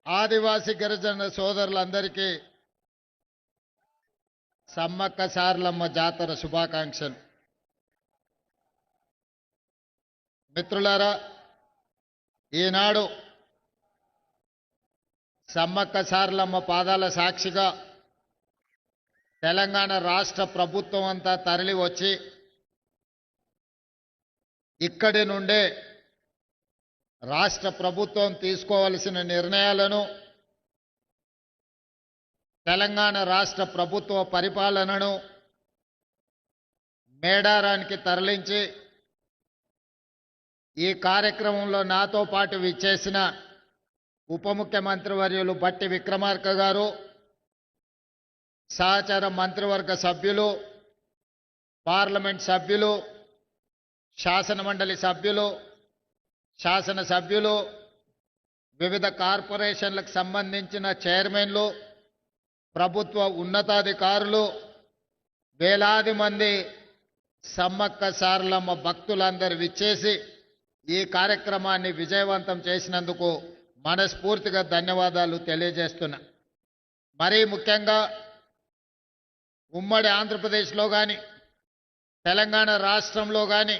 ఆదివాసీ గిరిజన సోదరులందరికీ సమ్మక్క సారలమ్మ జాతర శుభాకాంక్షలు. మిత్రులారా, ఈనాడు సమ్మక్క సారలమ్మ పాదాల సాక్షిగా తెలంగాణ రాష్ట్ర ప్రభుత్వం అంతా తరలి వచ్చి ఇక్కడి నుండే రాష్ట్ర ప్రభుత్వం తీసుకోవాల్సిన నిర్ణయాలను, తెలంగాణ రాష్ట్ర ప్రభుత్వ పరిపాలనను మేడారానికి తరలించి ఈ కార్యక్రమంలో నాతో పాటు విచ్చేసిన ఉప ముఖ్యమంత్రి వర్యులు బట్టి విక్రమార్క గారు, సహచర మంత్రివర్గ సభ్యులు, పార్లమెంట్ సభ్యులు, శాసనమండలి సభ్యులు, శాసనసభ్యులు, వివిధ కార్పొరేషన్లకు సంబంధించిన చైర్మన్లు, ప్రభుత్వ ఉన్నతాధికారులు, వేలాది మంది సమ్మక్క సారలమ్మ భక్తులందరూ విచ్చేసి ఈ కార్యక్రమాన్ని విజయవంతం చేసినందుకు మనస్ఫూర్తిగా ధన్యవాదాలు తెలియజేస్తున్నా. మరీ ముఖ్యంగా ఉమ్మడి ఆంధ్రప్రదేశ్లో కానీ తెలంగాణ రాష్ట్రంలో కానీ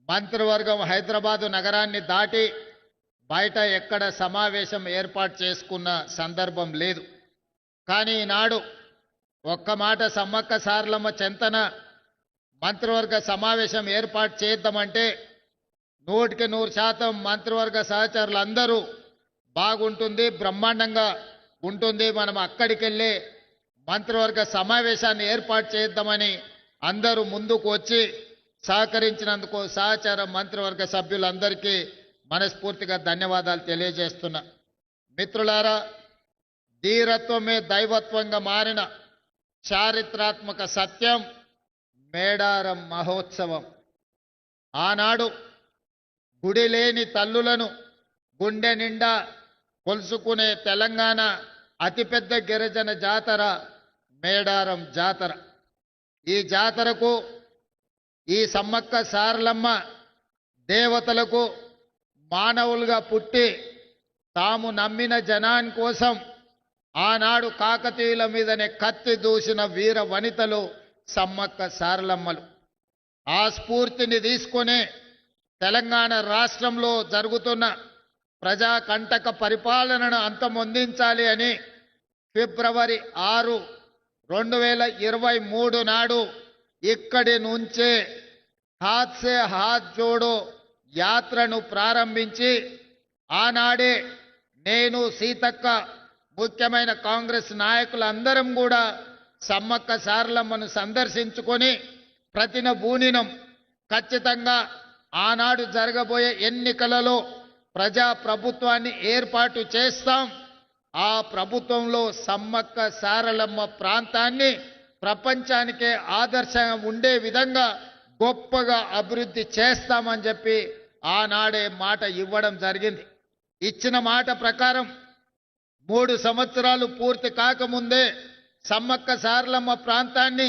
మంత్రివర్గం హైదరాబాదు నగరాన్ని దాటి బయట ఎక్కడ సమావేశం ఏర్పాటు చేసుకున్న సందర్భం లేదు. కానీ ఈనాడు ఒక్క మాట సమ్మక్క సారలమ్మ చెంతన మంత్రివర్గ సమావేశం ఏర్పాటు చేద్దామంటే 100% మంత్రివర్గ సహచరులందరూ బాగుంటుంది, బ్రహ్మాండంగా ఉంటుంది, మనం అక్కడికి వెళ్ళి మంత్రివర్గ సమావేశాన్ని ఏర్పాటు చేద్దామని అందరూ ముందుకు వచ్చి సహకరించినందుకు సహచర మంత్రివర్గ సభ్యులందరికీ మనస్ఫూర్తిగా ధన్యవాదాలు తెలియజేస్తున్నా. మిత్రులారా, ధీరత్వమే దైవత్వంగా మారిన చారిత్రాత్మక సత్యం మేడారం మహోత్సవం. ఆనాడు గుడి లేని తల్లులను గుండె నిండా కొలుసుకునే తెలంగాణ అతిపెద్ద గిరిజన జాతర మేడారం జాతర. ఈ జాతరకు ఈ సమ్మక్క సారలమ్మ దేవతలకు మానవులుగా పుట్టి తాము నమ్మిన జనాని కోసం ఆనాడు కాకతీయుల మీదనే కత్తి దూసిన వీర వనితలు సమ్మక్క సారలమ్మలు. ఆ స్ఫూర్తిని తీసుకొని తెలంగాణ రాష్ట్రంలో జరుగుతున్న ప్రజాకంటక పరిపాలనను అంతమొందించాలి అని ఫిబ్రవరి 6, 2023 నాడు ఇక్కడి నుంచే హాత్ సే హాత్ జోడో యాత్రను ప్రారంభించి ఆనాడే నేను, సీతక్క, ముఖ్యమైన కాంగ్రెస్ నాయకులందరం కూడా సమ్మక్క సారలమ్మను సందర్శించుకొని ప్రతినబూనినం ఖచ్చితంగా ఆనాడు జరగబోయే ఎన్నికలలో ప్రజా ప్రభుత్వాన్ని ఏర్పాటు చేస్తాం, ఆ ప్రభుత్వంలో సమ్మక్క సారలమ్మ ప్రాంతాన్ని ప్రపంచానికే ఆదర్శంగా ఉండే విధంగా గొప్పగా అభివృద్ధి చేస్తామని చెప్పి ఆనాడే మాట ఇవ్వడం జరిగింది. ఇచ్చిన మాట ప్రకారం 3 సంవత్సరాలు పూర్తి కాకముందే సమ్మక్క సారలమ్మ ప్రాంతాన్ని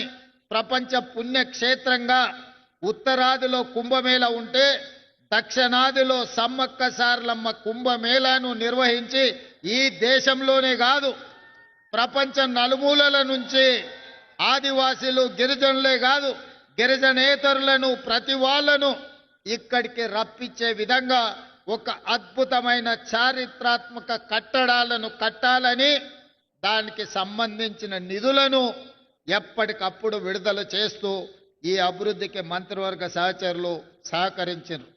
ప్రపంచ పుణ్యక్షేత్రంగా ఉత్తరాదిలో కుంభమేళ ఉంటే దక్షిణాదిలో సమ్మక్క సారలమ్మ కుంభమేళాను నిర్వహించి ఈ దేశంలోనే కాదు ప్రపంచం నలుమూలల నుంచి ఆదివాసీలు, గిరిజనులే కాదు గిరిజనేతరులను ప్రతి వాళ్ళను ఇక్కడికి రప్పించే విధంగా ఒక అద్భుతమైన చారిత్రాత్మక కట్టడాలను కట్టాలని దానికి సంబంధించిన నిధులను ఎప్పటికప్పుడు విడుదల చేస్తూ ఈ అభివృద్ధికి మంత్రివర్గ సహచరులు సహకరించారు.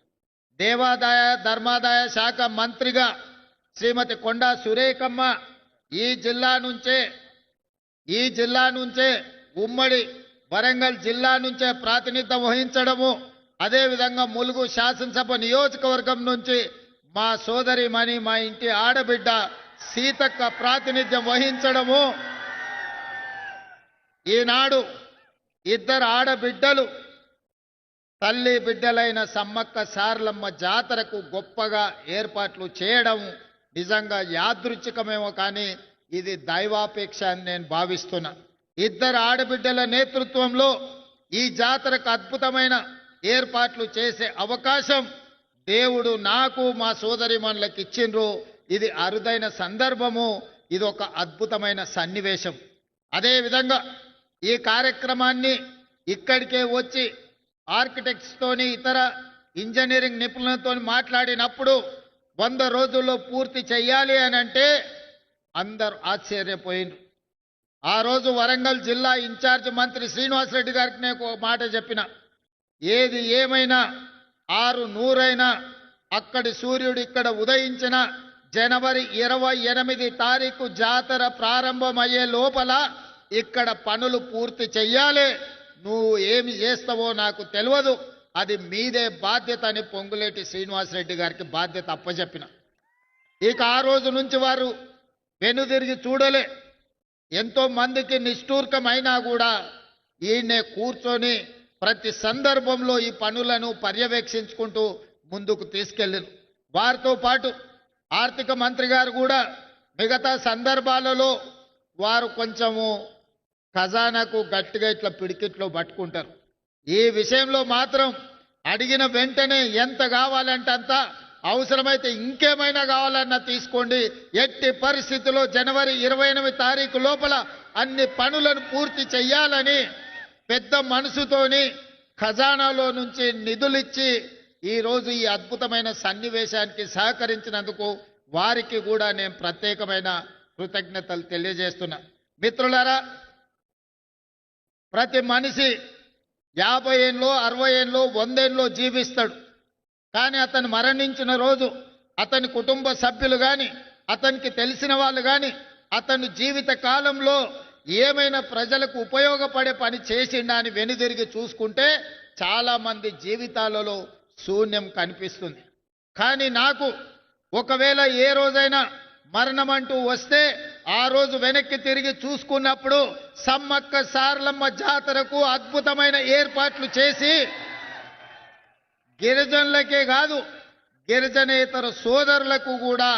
దేవాదాయ ధర్మాదాయ శాఖ మంత్రిగా శ్రీమతి కొండా సురేఖమ్మ ఈ జిల్లా నుంచే ఉమ్మడి వరంగల్ జిల్లా నుంచే ప్రాతినిధ్యం వహించడము, అదేవిధంగా ములుగు శాసనసభ నియోజకవర్గం నుంచి మా సోదరిమణి, మా ఇంటి ఆడబిడ్డ సీతక్క ప్రాతినిధ్యం వహించడము, ఈనాడు 2 ఆడబిడ్డలు తల్లి బిడ్డలైన సమ్మక్క సారలమ్మ జాతరకు గొప్పగా ఏర్పాట్లు చేయడం నిజంగా యాదృచ్ఛికమేమో కానీ ఇది దైవాపేక్ష అని నేను భావిస్తున్నా. 2 ఆడబిడ్డల నేతృత్వంలో ఈ జాతరకు అద్భుతమైన ఏర్పాట్లు చేసే అవకాశం దేవుడు నాకు, మా సోదరిమణులకు ఇచ్చిండ్రు. ఇది అరుదైన సందర్భము, ఇది ఒక అద్భుతమైన సన్నివేశం. అదే విధంగా ఈ కార్యక్రమాన్ని ఇక్కడికే వచ్చి ఆర్కిటెక్ట్స్ తోని ఇతర ఇంజనీరింగ్ నిపుణులతో మాట్లాడినప్పుడు 100 రోజుల్లో పూర్తి చేయాలి అని అంటే అందరూ ఆశ్చర్యపోయిండ్రు. ఆ రోజు వరంగల్ జిల్లా ఇన్ఛార్జ్ మంత్రి శ్రీనివాసరెడ్డి గారికి నేను ఒక మాట చెప్పిన, ఏది ఏమైనా 600 అక్కడి సూర్యుడు ఇక్కడ ఉదయించిన జనవరి 28 తారీఖు జాతర ప్రారంభమయ్యే లోపల ఇక్కడ పనులు పూర్తి చెయ్యాలి. నువ్వు ఏమి చేస్తావో నాకు తెలియదు, అది మీదే బాధ్యత అని పొంగులేటి శ్రీనివాసరెడ్డి గారికి బాధ్యత అప్పచెప్పిన. ఇక ఆ రోజు నుంచి వారు వెనుదిరిగి చూడలే. ఎంతో మందికి నిష్ఠూర్కమైనా కూడా ఈయనే కూర్చొని ప్రతి సందర్భంలో ఈ పనులను పర్యవేక్షించుకుంటూ ముందుకు తీసుకెళ్ళారు. వారితో పాటు ఆర్థిక మంత్రి గారు కూడా మిగతా సందర్భాలలో వారు కొంచెము ఖజానాకు గట్టిగా ఇట్లా పిడికిట్లో పట్టుకుంటారు. ఈ విషయంలో మాత్రం అడిగిన వెంటనే ఎంత కావాలంటే అంత, అవసరమైతే ఇంకేమైనా కావాలన్నా తీసుకోండి, ఎట్టి పరిస్థితుల్లో జనవరి 28 తారీఖు లోపల అన్ని పనులను పూర్తి చెయ్యాలని పెద్ద మనసుతోని ఖజానాలో నుంచి నిధులిచ్చి ఈరోజు ఈ అద్భుతమైన సన్నివేశానికి సహకరించినందుకు వారికి కూడా నేను ప్రత్యేకమైన కృతజ్ఞతలు తెలియజేస్తున్నా. మిత్రులారా, ప్రతి మనిషి 50 ఏళ్ళలో 60 ఏళ్ళలో 100 ఏళ్ళలో జీవిస్తాడు. కానీ అతను మరణించిన రోజు అతని కుటుంబ సభ్యులు కానీ అతనికి తెలిసిన వాళ్ళు కానీ అతను జీవిత కాలంలో ఏమైనా ప్రజలకు ఉపయోగపడే పని చేసిండా అని వెనుదిరిగి చూసుకుంటే చాలామంది జీవితాలలో శూన్యం కనిపిస్తుంది. కానీ నాకు ఒకవేళ ఏ రోజైనా మరణం అంటూ వస్తే ఆ రోజు వెనక్కి తిరిగి చూసుకున్నప్పుడు సమ్మక్క సారలమ్మ జాతరకు అద్భుతమైన ఏర్పాట్లు చేసి గిరిజనులకే కాదు గిరిజనేతర సోదరులకు కూడా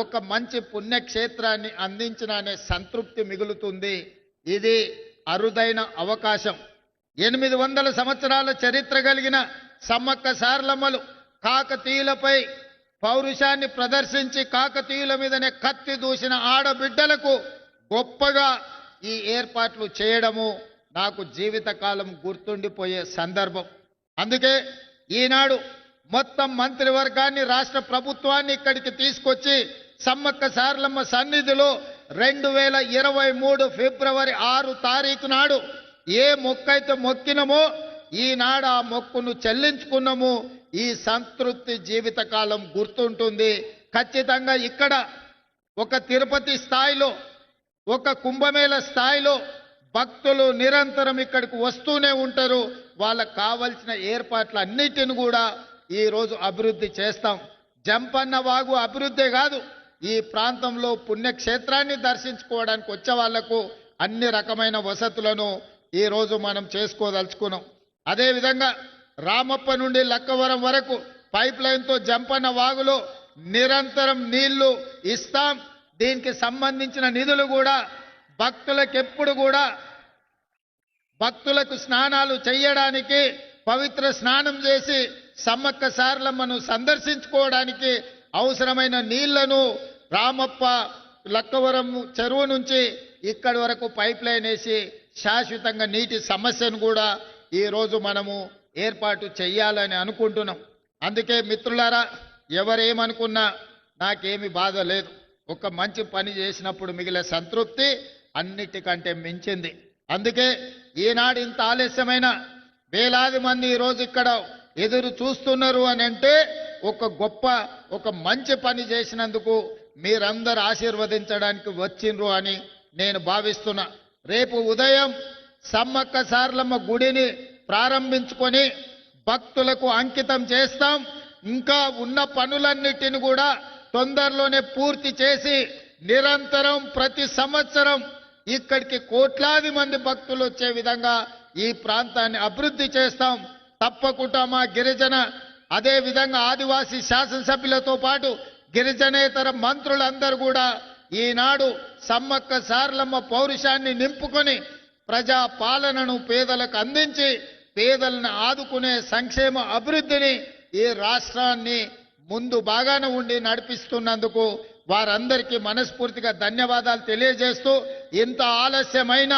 ఒక మంచి పుణ్యక్షేత్రాన్ని అందించిన అనే సంతృప్తి మిగులుతుంది. ఇది అరుదైన అవకాశం. 800 సంవత్సరాల చరిత్ర కలిగిన సమ్మక్క సారలమ్మలు కాకతీయులపై పౌరుషాన్ని ప్రదర్శించి కాకతీయుల మీదనే కత్తి దూసిన ఆడబిడ్డలకు గొప్పగా ఈ ఏర్పాట్లు చేయడము నాకు జీవితకాలం గుర్తుండిపోయే సందర్భం. అందుకే ఈనాడు మొత్తం మంత్రివర్గాన్ని రాష్ట్ర ప్రభుత్వాన్ని ఇక్కడికి తీసుకొచ్చి సమ్మక్క సారలమ్మ సన్నిధిలో 2023 ఫిబ్రవరి 6 తారీఖు నాడు ఏ మొక్కైతే మొక్కినమో ఈనాడు ఆ మొక్కును చెల్లించుకున్నాము. ఈ సంతృప్తి జీవితకాలం గుర్తుంటుంది. ఖచ్చితంగా ఇక్కడ ఒక తిరుపతి స్థాయిలో ఒక కుంభమేళ స్థాయిలో భక్తులు నిరంతరం ఇక్కడికి వస్తూనే ఉంటారు. వాళ్ళకు కావలసిన ఏర్పాట్లన్నిటిని కూడా ఈరోజు అభివృద్ధి చేస్తాం. జంపన్న వాగు అభివృద్ధే కాదు, ఈ ప్రాంతంలో పుణ్యక్షేత్రాన్ని దర్శించుకోవడానికి వచ్చే వాళ్లకు అన్ని రకమైన వసతులను ఈరోజు మనం చేసుకోదలుచుకున్నాం. అదేవిధంగా రామప్ప నుండి లక్కవరం వరకు పైప్ లైన్తో జంపన్న వాగులో నిరంతరం నీళ్లు ఇస్తాం. దీనికి సంబంధించిన నిధులు కూడా భక్తులకు కూడా భక్తులకు స్నానాలు చేయడానికి పవిత్ర స్నానం చేసి సమ్మక్క సారలమ్మను సందర్శించుకోవడానికి అవసరమైన నీళ్లను రామప్ప లక్కవరం చెరువు నుంచి ఇక్కడి వరకు పైప్ లైన్ వేసి శాశ్వతంగా నీటి సమస్యను కూడా ఈరోజు మనము ఏర్పాటు చేయాలని అనుకుంటున్నాం. అందుకే మిత్రులారా, ఎవరేమనుకున్నా నాకేమి బాధ లేదు. ఒక మంచి పని చేసినప్పుడు మిగిలే సంతృప్తి అన్నిటికంటే మించింది. అందుకే ఈనాడు ఇంత ఆలస్యమైన వేలాది మంది ఈరోజు ఇక్కడ ఎదురు చూస్తున్నారు అని అంటే ఒక మంచి పని చేసినందుకు మీరందరూ ఆశీర్వదించడానికి వచ్చిండ్రు అని నేను భావిస్తున్నా. రేపు ఉదయం సమ్మక్క సారలమ్మ గుడిని ప్రారంభించుకొని భక్తులకు అంకితం చేస్తాం. ఇంకా ఉన్న పనులన్నిటిని కూడా తొందరలోనే పూర్తి చేసి నిరంతరం ప్రతి సంవత్సరం ఇక్కడికి కోట్లాది మంది భక్తులు వచ్చే విధంగా ఈ ప్రాంతాన్ని అభివృద్ధి చేస్తాం. తప్పకుండా మా గిరిజన అదే విధంగా ఆదివాసీ శాసనసభ్యులతో పాటు గిరిజనేతర మంత్రులందరూ కూడా ఈనాడు సమ్మక్క సారలమ్మ పౌరుషాన్ని నింపుకొని ప్రజా పాలనను పేదలకు అందించి పేదలను ఆదుకునే సంక్షేమ అభివృద్ధిని ఈ రాష్ట్రాన్ని ముందు బాగానే ఉండి నడిపిస్తున్నందుకు వారందరికీ మనస్ఫూర్తిగా ధన్యవాదాలు తెలియజేస్తూ ఇంత ఆలస్యమైన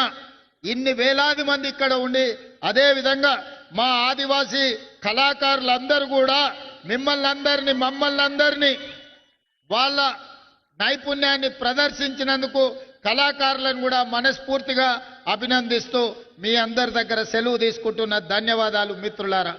ఇన్ని వేలాది మంది ఇక్కడ ఉండి అదే విధంగా మా ఆదివాసీ కళాకారులందరూ కూడా మమ్మల్ని అందరినీ వాళ్ళ నైపుణ్యాన్ని ప్రదర్శించినందుకు కళాకారులను కూడా మనస్ఫూర్తిగా అభినందిస్తూ మీ అందరి దగ్గర సెలవు తీసుకుంటున్న ధన్యవాదాలు మిత్రులారా.